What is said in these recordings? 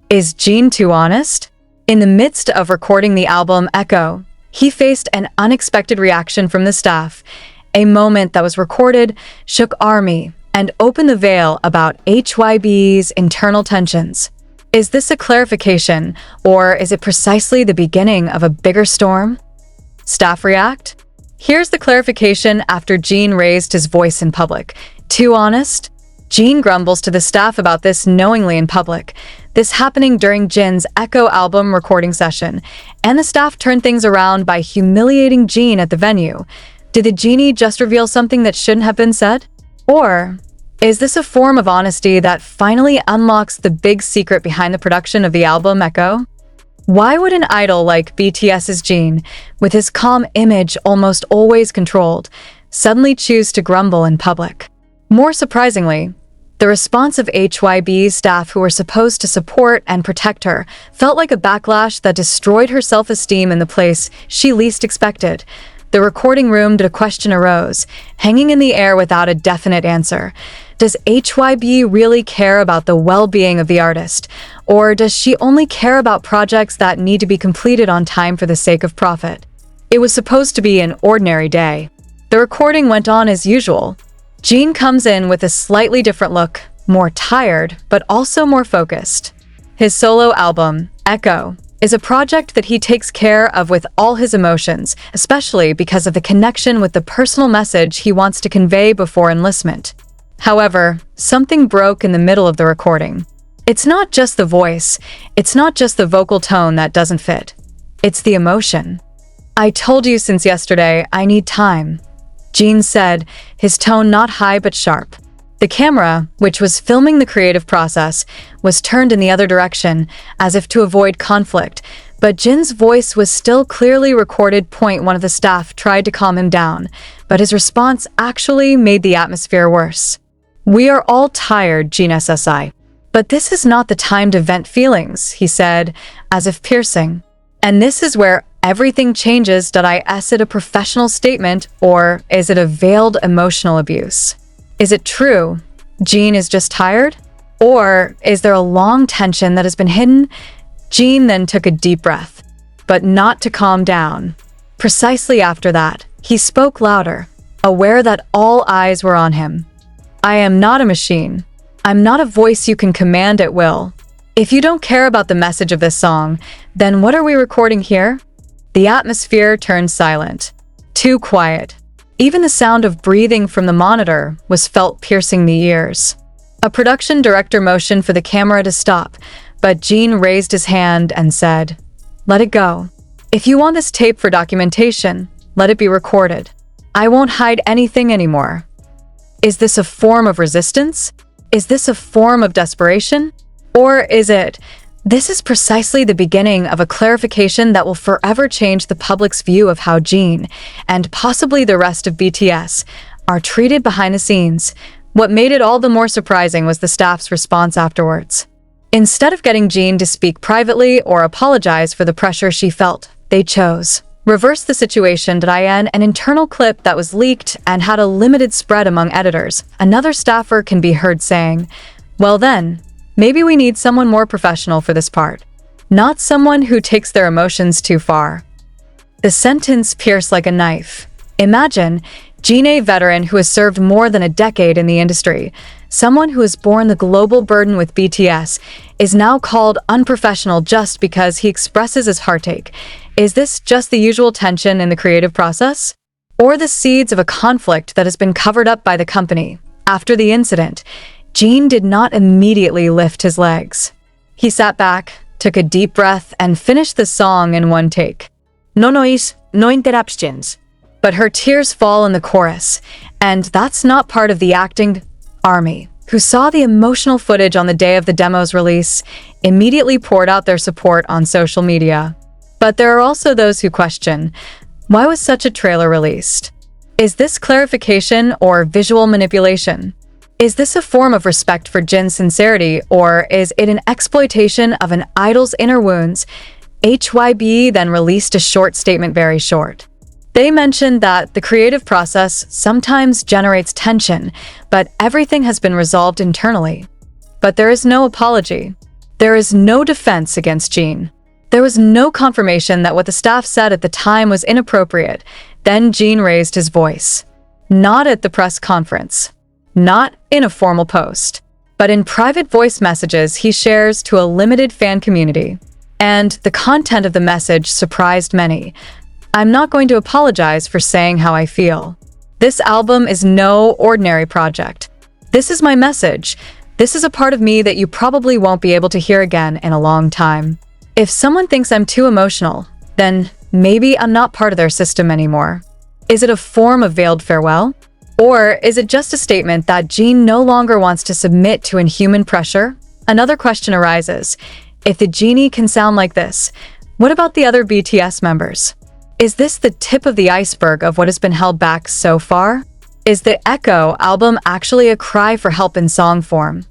Is Jin too honest? In the midst of recording the album Echo, he faced an unexpected reaction from the staff, a moment that was recorded, shook ARMY, and opened the veil about HYB's internal tensions. Is this a clarification, or is it precisely the beginning of a bigger storm? Staff react? Here's the clarification after Jin raised his voice in public. Too honest? Jin grumbles to the staff about this knowingly in public. This happening during Jin's Echo album recording session, and the staff turned things around by humiliating Jin at the venue. Did the genie just reveal something that shouldn't have been said? Or is this a form of honesty that finally unlocks the big secret behind the production of the album Echo? Why would an idol like BTS's Jin, with his calm image almost always controlled, suddenly choose to grumble in public? More surprisingly, the response of HYB's staff, who were supposed to support and protect her, felt like a backlash that destroyed her self-esteem in the place she least expected. The recording room, the question arose, hanging in the air without a definite answer. Does HYB really care about the well-being of the artist? Or does she only care about projects that need to be completed on time for the sake of profit? It was supposed to be an ordinary day. The recording went on as usual. Jin comes in with a slightly different look, more tired, but also more focused. His solo album, Echo, is a project that he takes care of with all his emotions, especially because of the connection with the personal message he wants to convey before enlistment. However, something broke in the middle of the recording. It's not just the voice, it's not just the vocal tone that doesn't fit. It's the emotion. I told you since yesterday, I need time, Jin said, his tone not high but sharp. The camera, which was filming the creative process, was turned in the other direction, as if to avoid conflict, but Jin's voice was still clearly recorded. One of the staff tried to calm him down, but his response actually made the atmosphere worse. We are all tired, Jin SSI. But this is not the time to vent feelings, he said, as if piercing. And this is where everything changes. Is it a professional statement, or is it a veiled emotional abuse? Is it true Jin is just tired? Or is there a long tension that has been hidden? Jin then took a deep breath, but not to calm down. Precisely after that, he spoke louder, aware that all eyes were on him. I am not a machine. I'm not a voice you can command at will. If you don't care about the message of this song, then what are we recording here? The atmosphere turned silent. Too quiet. Even the sound of breathing from the monitor was felt piercing the ears. A production director motioned for the camera to stop, but Jin raised his hand and said, "Let it go. If you want this tape for documentation, let it be recorded. I won't hide anything anymore." Is this a form of resistance? Is this a form of desperation? Or is it, this is precisely the beginning of a clarification that will forever change the public's view of how Jin, and possibly the rest of BTS, are treated behind the scenes? What made it all the more surprising was the staff's response afterwards. Instead of getting Jin to speak privately or apologize for the pressure she felt, they chose reverse the situation. An internal clip that was leaked and had a limited spread among editors. Another staffer can be heard saying, "Well then, maybe we need someone more professional for this part. Not someone who takes their emotions too far." The sentence pierced like a knife. Imagine Jin, a veteran who has served more than a decade in the industry, someone who has borne the global burden with BTS, is now called unprofessional just because he expresses his heartache. Is this just the usual tension in the creative process? Or the seeds of a conflict that has been covered up by the company? After the incident, Jin did not immediately lift his legs. He sat back, took a deep breath, and finished the song in one take. No noise, no interruptions. But her tears fall in the chorus, and that's not part of the acting. ARMY, who saw the emotional footage on the day of the demo's release, immediately poured out their support on social media. But there are also those who question, why was such a trailer released? Is this clarification or visual manipulation? Is this a form of respect for Jin's sincerity, or is it an exploitation of an idol's inner wounds? HYB then released a short statement, very short. They mentioned that the creative process sometimes generates tension, but everything has been resolved internally. But there is no apology. There is no defense against Jin. There was no confirmation that what the staff said at the time was inappropriate. Then Jin raised his voice. Not at the press conference. Not in a formal post. But in private voice messages he shares to a limited fan community. And the content of the message surprised many. I'm not going to apologize for saying how I feel. This album is no ordinary project. This is my message. This is a part of me that you probably won't be able to hear again in a long time. If someone thinks I'm too emotional, then maybe I'm not part of their system anymore. Is it a form of veiled farewell? Or is it just a statement that Jin no longer wants to submit to inhuman pressure? Another question arises. If the genie can sound like this, what about the other BTS members? Is this the tip of the iceberg of what has been held back so far? Is the Echo album actually a cry for help in song form?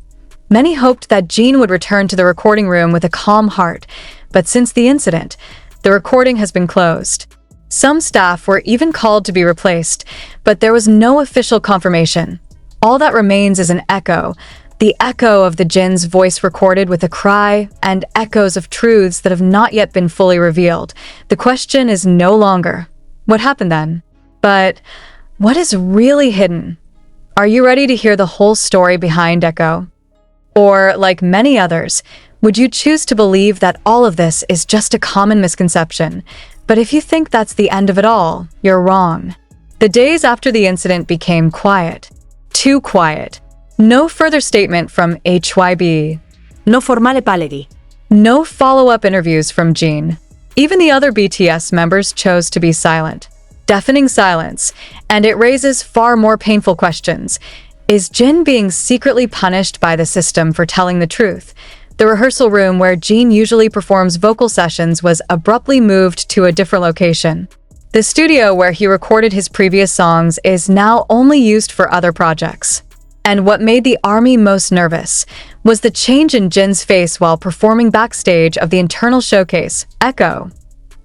Many hoped that Jin would return to the recording room with a calm heart, but since the incident, the recording has been closed. Some staff were even called to be replaced, but there was no official confirmation. All that remains is an echo, the echo of the Jin's voice recorded with a cry, and echoes of truths that have not yet been fully revealed. The question is no longer, what happened then? But what is really hidden? Are you ready to hear the whole story behind Echo? Or, like many others, would you choose to believe that all of this is just a common misconception? But if you think that's the end of it all, you're wrong. The days after the incident became quiet. Too quiet. No further statement from HYB. No formale parleri. No follow-up interviews from Jin. Even the other BTS members chose to be silent. Deafening silence. And it raises far more painful questions. Is Jin being secretly punished by the system for telling the truth? The rehearsal room where Jin usually performs vocal sessions was abruptly moved to a different location. The studio where he recorded his previous songs is now only used for other projects. And what made the ARMY most nervous was the change in Jin's face while performing backstage of the internal showcase, Echo.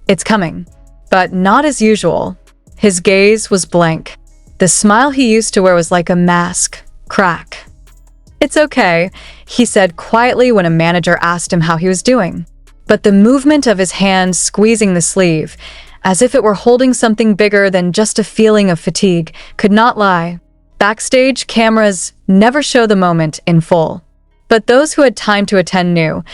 It's coming. But not as usual. His gaze was blank. The smile he used to wear was like a mask. Crack. It's okay, he said quietly when a manager asked him how he was doing. But the movement of his hand squeezing the sleeve, as if it were holding something bigger than just a feeling of fatigue, could not lie. Backstage, cameras never show the moment in full. But those who had time to attend knew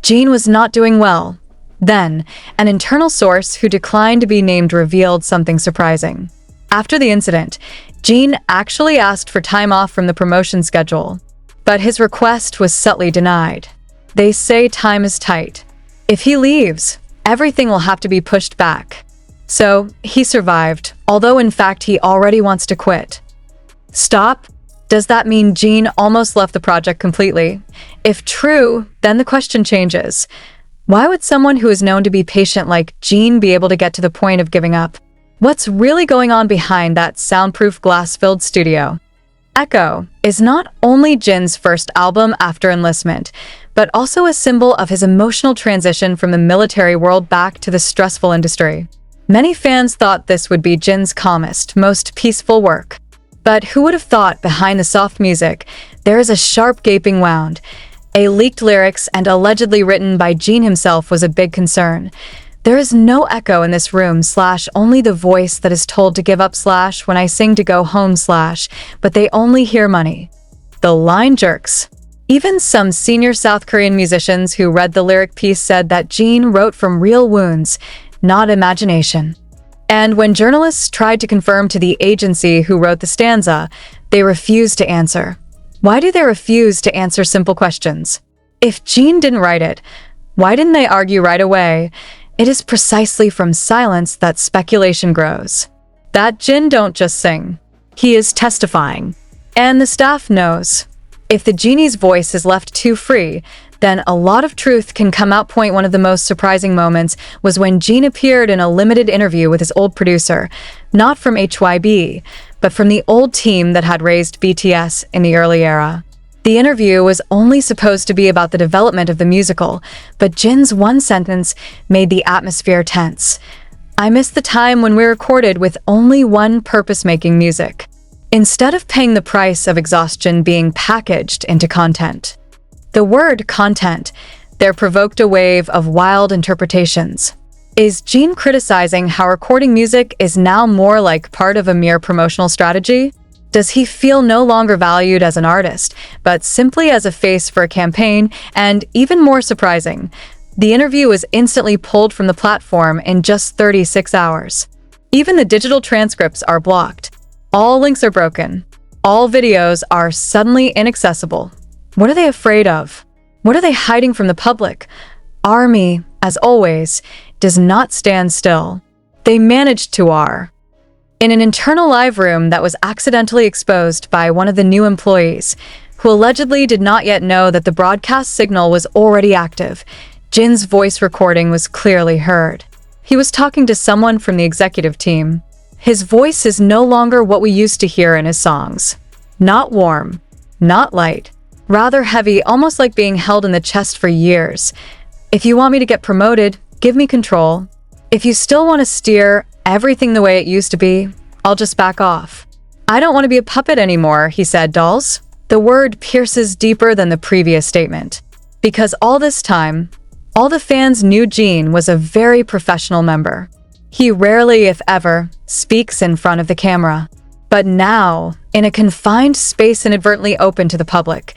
Jin was not doing well. Then, an internal source who declined to be named revealed something surprising. After the incident, Jin actually asked for time off from the promotion schedule. But his request was subtly denied. They say time is tight. If he leaves, everything will have to be pushed back. So, he survived, although in fact he already wants to quit. Stop? Does that mean Jin almost left the project completely? If true, then the question changes. Why would someone who is known to be patient like Jin be able to get to the point of giving up? What's really going on behind that soundproof glass-filled studio? Echo is not only Jin's first album after enlistment, but also a symbol of his emotional transition from the military world back to the stressful industry. Many fans thought this would be Jin's calmest, most peaceful work. But who would have thought behind the soft music, there is a sharp gaping wound. A leaked lyrics and allegedly written by Jin himself was a big concern. There is no echo in this room / only the voice that is told to give up / when I sing to go home / but they only hear money. The line jerks. Even some senior South Korean musicians who read the lyric piece said that Jin wrote from real wounds, not imagination. And when journalists tried to confirm to the agency who wrote the stanza, they refused to answer. Why do they refuse to answer simple questions? If Jin didn't write it, why didn't they argue right away? It is precisely from silence that speculation grows. That Jin don't just sing. He is testifying. And the staff knows. If the genie's voice is left too free, then a lot of truth can come out. One of the most surprising moments was when Jin appeared in a limited interview with his old producer, not from HYB, but from the old team that had raised BTS in the early era. The interview was only supposed to be about the development of the musical, but Jin's one sentence made the atmosphere tense. I miss the time when we recorded with only one purpose, making music, instead of paying the price of exhaustion being packaged into content. The word content There provoked a wave of wild interpretations. Is Jin criticizing how recording music is now more like part of a mere promotional strategy? Does he feel no longer valued as an artist, but simply as a face for a campaign? And even more surprising, the interview was instantly pulled from the platform in just 36 hours. Even the digital transcripts are blocked. All links are broken. All videos are suddenly inaccessible. What are they afraid of? What are they hiding from the public? ARMY, as always, does not stand still. They managed to in an internal live room that was accidentally exposed by one of the new employees, who allegedly did not yet know that the broadcast signal was already active. Jin's voice recording was clearly heard. He was talking to someone from the executive team. His voice is no longer what we used to hear in his songs. Not warm, not light, rather heavy, almost like being held in the chest for years. If you want me to get promoted, give me control. If you still want to steer everything the way it used to be, I'll just back off. I don't want to be a puppet anymore, he said, dolls. The word pierces deeper than the previous statement. Because all this time, all the fans knew Jin was a very professional member. He rarely, if ever, speaks in front of the camera. But now, in a confined space inadvertently open to the public,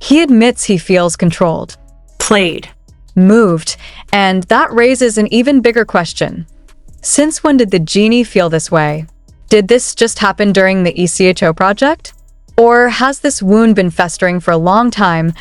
he admits he feels controlled, Played. moved, and that raises an even bigger question. Since when did the genie feel this way? Did this just happen during the ECHO project? Or has this wound been festering for a long time,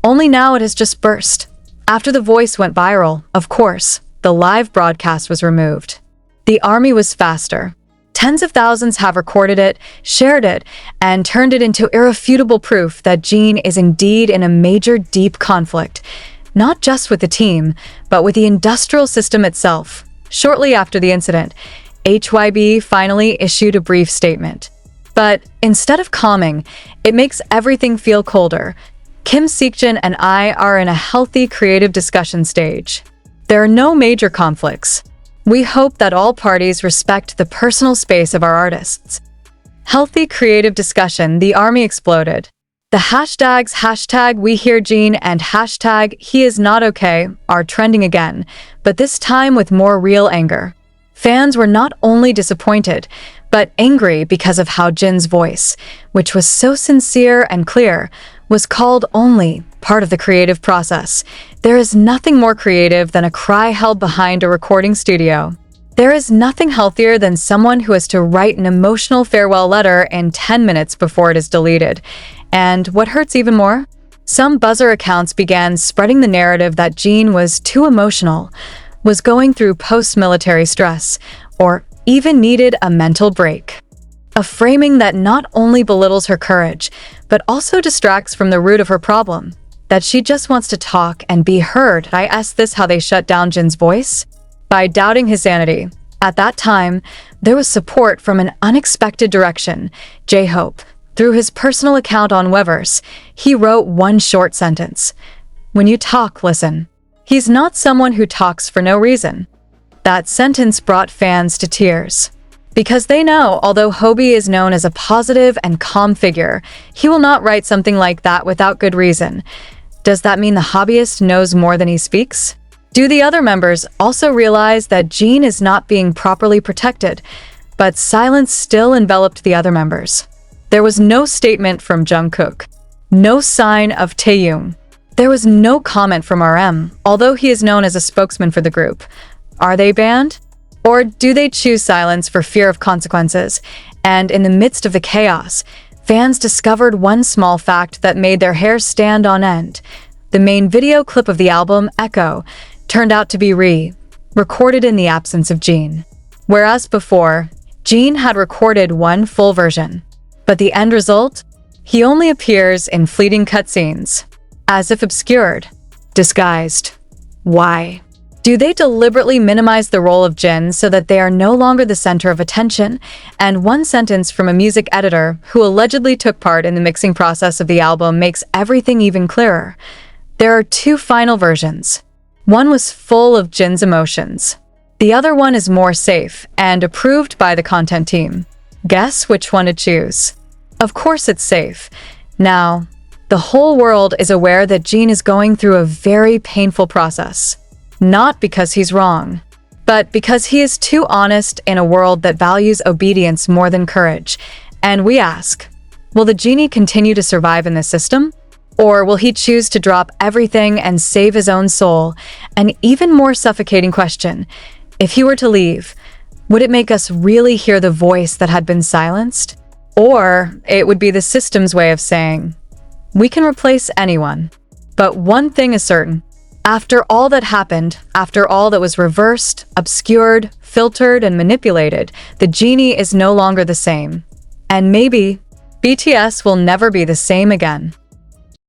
only now it has just burst? After the voice went viral, of course, the live broadcast was removed. The ARMY was faster. Tens of thousands have recorded it, shared it, and turned it into irrefutable proof that Jin is indeed in a major deep conflict, not just with the team, but with the industrial system itself. Shortly after the incident, HYB finally issued a brief statement. But instead of calming, it makes everything feel colder. Kim Seokjin and I are in a healthy creative discussion stage. There are no major conflicts. We hope that all parties respect the personal space of our artists. Healthy creative discussion, the ARMY exploded. The hashtags #WeHearJin and #HeIsNotOkay are trending again, but this time with more real anger. Fans were not only disappointed, but angry because of how Jin's voice, which was so sincere and clear, was called only part of the creative process. There is nothing more creative than a cry held behind a recording studio. There is nothing healthier than someone who has to write an emotional farewell letter in 10 minutes before it is deleted. And what hurts even more? Some buzzer accounts began spreading the narrative that Jin was too emotional, was going through post-military stress, or even needed a mental break. A framing that not only belittles her courage, but also distracts from the root of her problem, that she just wants to talk and be heard. I asked this how they shut down Jin's voice? By doubting his sanity. At that time, there was support from an unexpected direction. J-Hope. Through his personal account on Weverse, he wrote one short sentence. When you talk, listen. He's not someone who talks for no reason. That sentence brought fans to tears. Because they know, although Hobie is known as a positive and calm figure, he will not write something like that without good reason. Does that mean the hobbyist knows more than he speaks? Do the other members also realize that Jin is not being properly protected, but silence still enveloped the other members? There was no statement from Jungkook, no sign of Taehyung. There was no comment from RM, although he is known as a spokesman for the group. Are they banned? Or do they choose silence for fear of consequences? And in the midst of the chaos, fans discovered one small fact that made their hair stand on end. The main video clip of the album, Echo, turned out to be recorded in the absence of Jin. Whereas before, Jin had recorded one full version. But the end result? He only appears in fleeting cutscenes, as if obscured, disguised. Why? Do they deliberately minimize the role of Jin so that they are no longer the center of attention? And one sentence from a music editor who allegedly took part in the mixing process of the album makes everything even clearer. There are two final versions. One was full of Jin's emotions. The other one is more safe and approved by the content team. Guess which one to choose. Of course it's safe. Now, The whole world is aware that Jin is going through a very painful process. Not because he's wrong, but because he is too honest in a world that values obedience more than courage. And we ask, will the genie continue to survive in this system? Or will he choose to drop everything and save his own soul? An even more suffocating question. If he were to leave, would it make us really hear the voice that had been silenced? Or it would be the system's way of saying, we can replace anyone. But one thing is certain. After all that happened, after all that was reversed, obscured, filtered, and manipulated, the genie is no longer the same. And maybe BTS will never be the same again.